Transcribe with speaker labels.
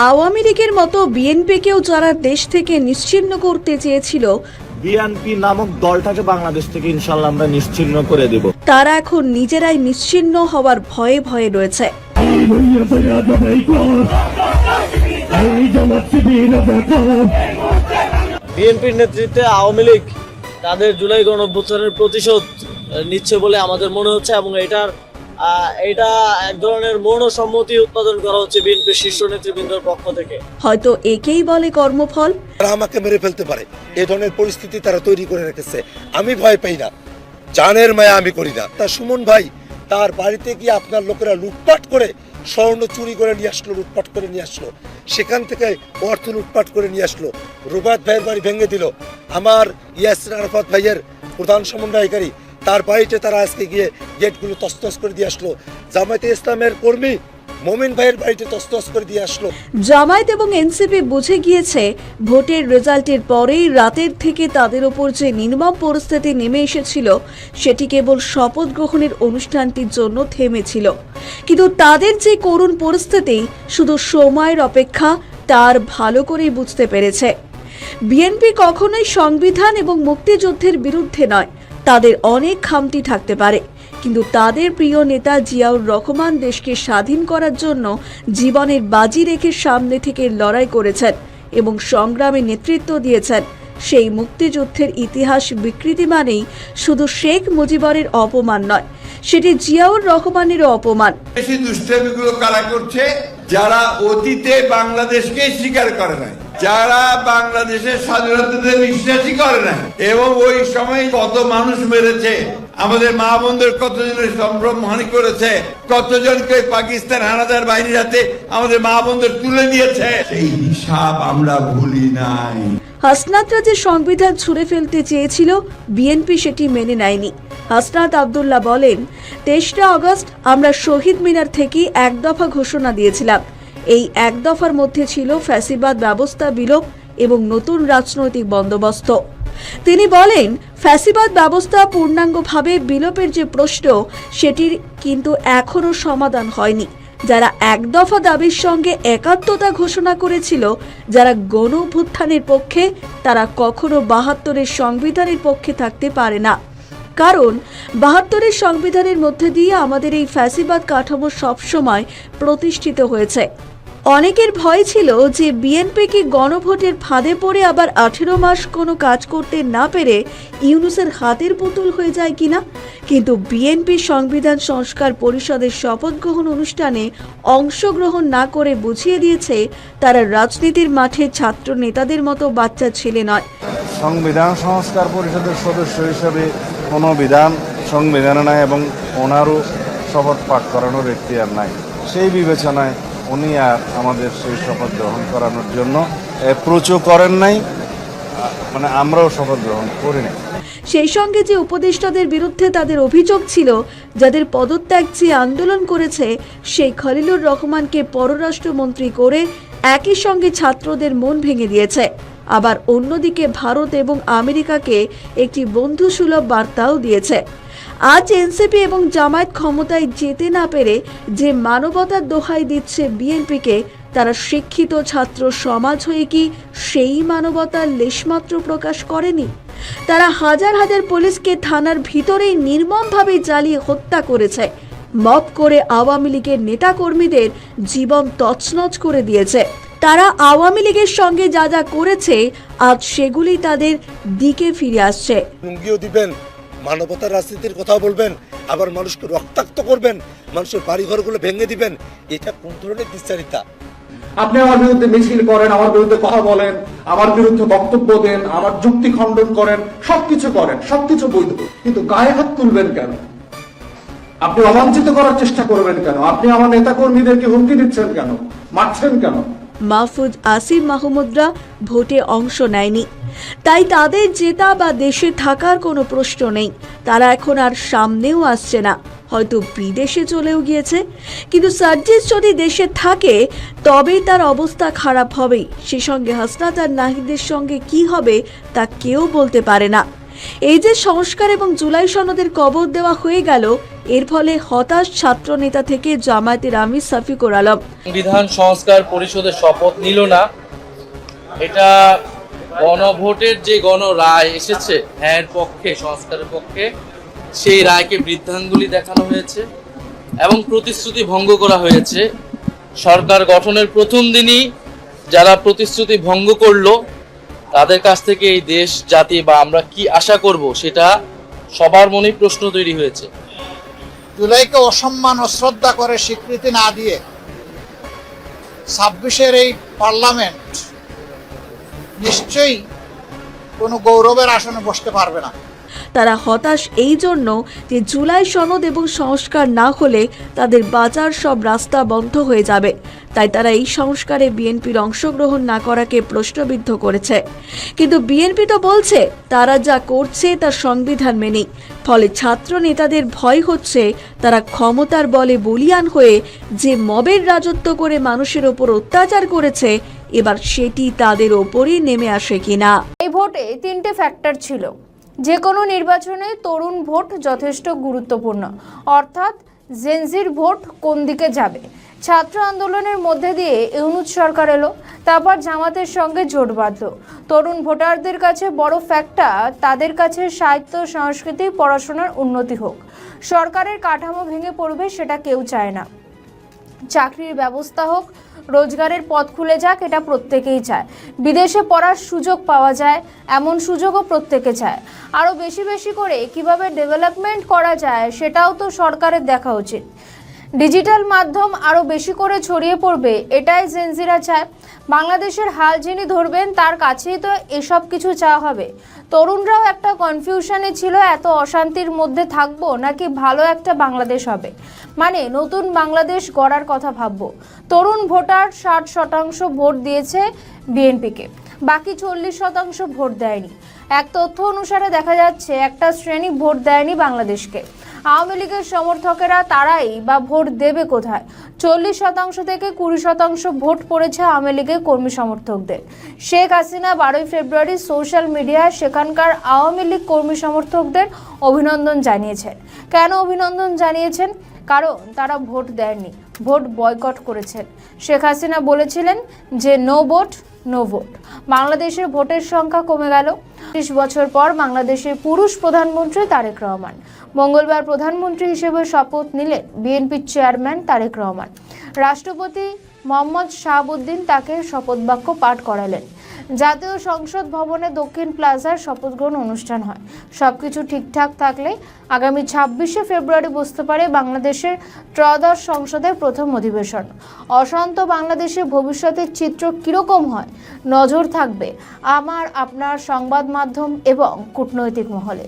Speaker 1: আওয়ামী লীগের মতো বিএনপিকেও যারা দেশ থেকে নিশ্চিহ্ন করতে চেয়েছিল,
Speaker 2: বিএনপি নামক দলটাকে বাংলাদেশ থেকে ইনশাআল্লাহ আমরা নিশ্চিহ্ন করে দেব।
Speaker 1: তারা এখন নিজেরাই নিশ্চিহ্ন হওয়ার ভয়ে ভয়ে রয়েছে।
Speaker 3: বিএনপির নেতৃত্বে আওয়ামী লীগ তাদের জুলাই গণঅভ্যুত্থানের প্রতিশোধ নিচ্ছে বলে আমাদের মনে হচ্ছে, এবং এটা এক ধরনের মৌনসম্মতি উৎপাদন করা হচ্ছে বিএনপির শীর্ষ নেতৃবৃন্দের পক্ষ থেকে।
Speaker 1: হয়তো একেই বলে কর্মফল।
Speaker 4: তারা আমাকে মেরে ফেলতে পারে, এই ধরনের পরিস্থিতি তারা তৈরি করে রেখেছে। আমি ভয় পাই না, জানের মায়া আমি করি না। তা সুমন ভাই তার বাড়িতে গিয়ে আপনার লোকেরা লুটপাট করে স্বর্ণ চুরি করে নিয়ে আসলো, লুটপাট করে নিয়ে আসলো, সেখান থেকে অর্থ লুটপাট করে নিয়ে আসলো, রুবাত ভাইয়ের বাড়ি ভেঙে দিল, আমার ইয়াসির আরাফাত ভাইয়ের প্রধান সমন্বয়কারী তার বাড়িতে তারা আজকে গিয়ে গেটগুলো তছনছ করে দিয়ে আসলো, জামায়াতে ইসলামের কর্মী মোমিন ভাইয়ের বাড়িতে তছনছ করে দিয়ে আসলো।
Speaker 1: জামায়াত এবং এনসিপি বুঝে গিয়েছে ভোটের রেজাল্টের পরেই রাতের থেকে তাদের ওপর যে নির্মম পরিস্থিতি নেমে এসেছিল সেটি কেবল শপথ গ্রহণের অনুষ্ঠানটির জন্য থেমেছিল, কিন্তু তাদের যে করুণ পরিস্থিতি শুধু সময়ের অপেক্ষা তার ভালো করেই বুঝতে পেরেছে। বিএনপি কখনোই সংবিধান এবং মুক্তিযুদ্ধের বিরুদ্ধে নয়, তাদের অনেক খামতি থাকতে পারে, কিন্তু তাদের প্রিয় নেতা জিয়াউর রহমান দেশকে স্বাধীন করার জন্য জীবনের বাজি রেখে সামনে থেকে লড়াই করেছেন এবং সংগ্রামে নেতৃত্ব দিয়েছেন। সেই মুক্তিযুদ্ধের ইতিহাস বিকৃতি মানেই শুধু শেখ মুজিবরের অপমান নয়, সেটি জিয়াউর রহমানেরও অপমান।
Speaker 5: বেশি দুষ্টামিগুলো কারা করছে? যারা অতীতে বাংলাদেশকে স্বীকার করে নাই, যারা বাংলাদেশের স্বাধীনতাতে বিশ্বাসই করে না, এবং ওই সময় কত মানুষ মেরেছে, আমাদের মা বোনদের কতজনের সম্ভ্রমহানি করেছে, কতজনকে পাকিস্তান হানাদার বাহিনীর হাতে আমাদের মা বোনদের তুলে দিয়েছে, সেই হিসাব আমরা ভুলি নাই।
Speaker 1: হাসনাতরা যে সংবিধান ছুঁড়ে ফেলতে চেয়েছিল, বিএনপি সেটি মেনে নেয়নি। হাসনাত আব্দুল্লাহ বলেন, 23 আগস্ট আমরা শহীদ মিনার থেকে এক দফা ঘোষণা দিয়েছিলাম। এই এক দফার মধ্যে ছিল ফ্যাসিবাদ ব্যবস্থা বিলোপ এবং নতুন রাজনৈতিক বন্দোবস্ত। তিনি বলেন, ফ্যাসিবাদ ব্যবস্থা পূর্ণাঙ্গভাবে বিলোপের যে প্রশ্ন সেটির কিন্তু এখনো সমাধান হয়নি। যারা এক দফা দাবির সঙ্গে একাত্মতা ঘোষণা করেছিল, যারা গণ অভ্যুত্থানের পক্ষে, তারা কখনো 72-এর সংবিধানের পক্ষে থাকতে পারে না, কারণ 72-এর সংবিধানের মধ্যে দিয়ে আমাদের এই ফ্যাসিবাদ কাঠামো সবসময় প্রতিষ্ঠিত হয়েছে। অনেকের ভয় ছিল যে বিএনপি কি গণভোটের ফাঁদে পড়ে আবার 18 মাস কোনো কাজ করতে না পেরে ইউনূসের হাতের পুতুল হয়ে যায় কিনা, কিন্তু বিএনপি সংবিধান সংস্কার পরিষদের শপথ গ্রহণ অনুষ্ঠানে অংশগ্রহণ না করে বুঝিয়ে দিয়েছে তারা রাজনীতির মাঠে ছাত্র নেতাদের মতো বাচ্চা ছেলে নয়।
Speaker 6: সংবিধান সংস্কার পরিষদের সদস্য হিসেবে কোনো বিধান সংবিধানে নাই এবং ওনারও শপথ পাঠ করানোর এখতিয়ার নাই। সেই বিবেচনায় উনি আর আমাদের সেই শপথ গ্রহণ করানোর জন্য অ্যাপ্রোচও করেন নাই, মানে আমরাও শপথ গ্রহণ করি নাই।
Speaker 1: সেই সঙ্গে যে উপদেষ্টাদের বিরুদ্ধে তাদের অভিযোগ ছিল, যাদের পদত্যাগ চেয়ে আন্দোলন করেছে, সেই খলিলুর রহমানকে পররাষ্ট্রমন্ত্রী করে একই সঙ্গে ছাত্রদের মন ভেঙে দিয়েছে। আবার অন্যদিকে ভারত এবং আমেরিকাকে একটি বন্ধুসুলভ বার্তাও দিয়েছে। আজ এনসিপি এবং জামায়াত ক্ষমতায় যেতে না পেরে যে মানবতার দোহাই দিচ্ছে বিএনপিকে, তারা শিক্ষিত ছাত্র সমাজ হয়ে কি সেই মানবতার লেশমাত্র প্রকাশ করেনি? তারা হাজার হাজার পুলিশকে থানার ভিতরেই নির্মমভাবে জ্বালিয়ে হত্যা করেছে, মব করে আওয়ামী লীগের নেতাকর্মীদের জীবন তছনছ করে দিয়েছে। তারা আওয়ামী লীগের সঙ্গে যা যা করেছে, আজ সেগুলি তাদের দিকে ফিরে আসছে।
Speaker 4: লুঙ্গিও দিবেন, মানবতার রাজনীতির কথা বলবেন, আবার মানুষকে রক্তাক্ত করবেন, মানুষের বাড়িঘরগুলো ভেঙে দিবেন, এটা কোন ধরনের বিচারিতা?
Speaker 7: আপনি আমার বিরুদ্ধে মিছিল করেন, আমার বিরুদ্ধে কথা বলেন, আমার বিরুদ্ধে বক্তব্য দেন, আমার যুক্তি খণ্ডন করেন, সবকিছু করেন, সবকিছু বৈধ, কিন্তু গায়ে হাত তুলবেন কেন? আপনি অবাঞ্ছিত করার চেষ্টা করবেন কেন? আপনি আমার নেতাকর্মীদেরকে হুমকি দিচ্ছেন কেন? মারছেন কেন?
Speaker 1: মাহফুজ আসিফ মাহমুদরা ভোটে অংশ নেয়নি, তাই তাদের জেতা বা দেশে থাকার কোনো প্রশ্ন নেই। তারা এখন আর সামনেও আসছে না, হয়তো বিদেশে চলেও গিয়েছে। কিন্তু সার্জিস যদি দেশে থাকে তবেই তার অবস্থা খারাপ হবেই। সে সঙ্গে হাসনাত আর নাহিদের সঙ্গে কি হবে তা কেউ বলতে পারে না। এই যে সংস্কার এবং জুলাই সনদের কবর দেওয়া হয়ে গেল, এর ফলে হতাশ ছাত্র নেতা থেকে জামায়াতের আমির শফিকুর আলম।
Speaker 8: সংবিধান সংস্কার পরিষদের শপথ নিল না, এটা গণভোটের যে গণরায় এসেছে হ্যাঁ পক্ষে, সংস্কারের পক্ষে, সেই রায়কে বৃদ্ধাঙ্গুলি দেখানো হয়েছে এবং প্রতিশ্রুতি ভঙ্গ করা হয়েছে। সরকার গঠনের প্রথম দিনই যারা প্রতিশ্রুতি ভঙ্গ করলো তাদের কাছ থেকে এই দেশ জাতি বা আমরা কি আশা করব সেটা সবার মনেই প্রশ্ন তৈরি হয়েছে।
Speaker 9: জুলাইকে অসম্মান ও শ্রদ্ধা করে স্বীকৃতি না দিয়ে 26-এর এই পার্লামেন্ট নিশ্চয়ই কোনো গৌরবের আসনে বসতে পারবে না।
Speaker 1: তারা হতাশ এই জন্য যে জুলাই সনদ এবং সংস্কার না হলে তাদের বাঁচার সব রাস্তা বন্ধ হয়ে যাবে, তাই তারা এই সংস্কারে বিএনপির অংশগ্রহণ না করাকে প্রশ্নবিদ্ধ করেছে। কিন্তু বিএনপি তো বলছে তারা যা করছে তা সংবিধান মেনেই, ফলে ছাত্র নেতাদের ভয় হচ্ছে তারা ক্ষমতার বলে বলিয়ান হয়ে যে মবের রাজত্ব করে মানুষের ওপর অত্যাচার করেছে, এবার সেটি তাদের ওপরই নেমে আসে কিনা।
Speaker 10: এই ভোটে 3টে ফ্যাক্টর ছিল। যে কোনো নির্বাচনে তরুণ ভোট যথেষ্ট গুরুত্বপূর্ণ, অর্থাৎ জেনজির ভোট কোন দিকে যাবে। ছাত্র আন্দোলনের মধ্যে দিয়ে ইউনূস সরকার এলো, তারপর জামাতের সঙ্গে জোট বাঁধল। তরুণ ভোটারদের কাছে বড় ফ্যাক্টর তাদের কাছে সাহিত্য, সংস্কৃতি, পড়াশোনার উন্নতি হোক। সরকারের কাঠামো ভেঙে পড়বে সেটা কেউ চায় না। চাকরির ব্যবস্থা হোক, রোজগারের পথ খুলে যাক, এটা প্রত্যেকেই চায়। বিদেশে পড়ার সুযোগ পাওয়া যায়, এমন সুযোগও প্রত্যেকে চায়। আরও বেশি বেশি করে কিভাবে ডেভেলপমেন্ট করা যায় সেটাও তো সরকারের দেখা উচিত। ডিজিটাল মাধ্যম আরও বেশি করে ছড়িয়ে পড়বে, এটাই জেনজিরা চায়। বাংলাদেশের হাল যিনি ধরবেন তার কাছেই তো এসব কিছু চাওয়া হবে। তরুণরাও একটা কনফিউশনে ছিল, এত অশান্তির মধ্যে থাকবো নাকি ভালো একটা বাংলাদেশ হবে, মানে নতুন বাংলাদেশ গড়ার কথা ভাববো। তরুণ ভোটার 60% ভোট দিয়েছে বিএনপিকে, বাকি 40% ভোট দেয়নি। এক তথ্য অনুসারে দেখা যাচ্ছে একটা শ্রেণী ভোট দেয়নি বাংলাদেশকে। আওয়ামী লীগের সমর্থকেরা তারাই বা ভোট দেবে কোথায়? 40% থেকে 20% ভোট পড়েছে আওয়ামী লীগের কর্মী সমর্থকদের। শেখ হাসিনা 12 ফেব্রুয়ারি সোশ্যাল মিডিয়ায় সেখানকার আওয়ামী লীগ কর্মী সমর্থকদের অভিনন্দন জানিয়েছেন। কেন অভিনন্দন জানিয়েছেন? কারণ তারা ভোট দেননি, ভোট বয়কট করেছেন। শেখ হাসিনা বলেছিলেন যে নো ভোট নো ভোট। বাংলাদেশের ভোটের সংখ্যা কমে গেল। 30 বছর পর বাংলাদেশের পুরুষ প্রধানমন্ত্রী তারেক রহমান। মঙ্গলবার প্রধানমন্ত্রী হিসেবে শপথ নিলেন বিএনপির চেয়ারম্যান তারেক রহমান। রাষ্ট্রপতি মোহাম্মদ শাহাবুদ্দিন তাকে শপথ বাক্য পাঠ করালেন। জাতীয় সংসদ ভবনে দক্ষিণ প্লাজার শপথ গ্রহণ অনুষ্ঠান হয়। সবকিছু ঠিকঠাক থাকলে আগামী 26শে ফেব্রুয়ারি বসতে পারে বাংলাদেশের ত্রয়োদশ সংসদের প্রথম অধিবেশন। অশান্ত বাংলাদেশের ভবিষ্যতের চিত্র কীরকম হয় নজর থাকবে আমার আপনার সংবাদ মাধ্যম এবং কূটনৈতিক মহলে।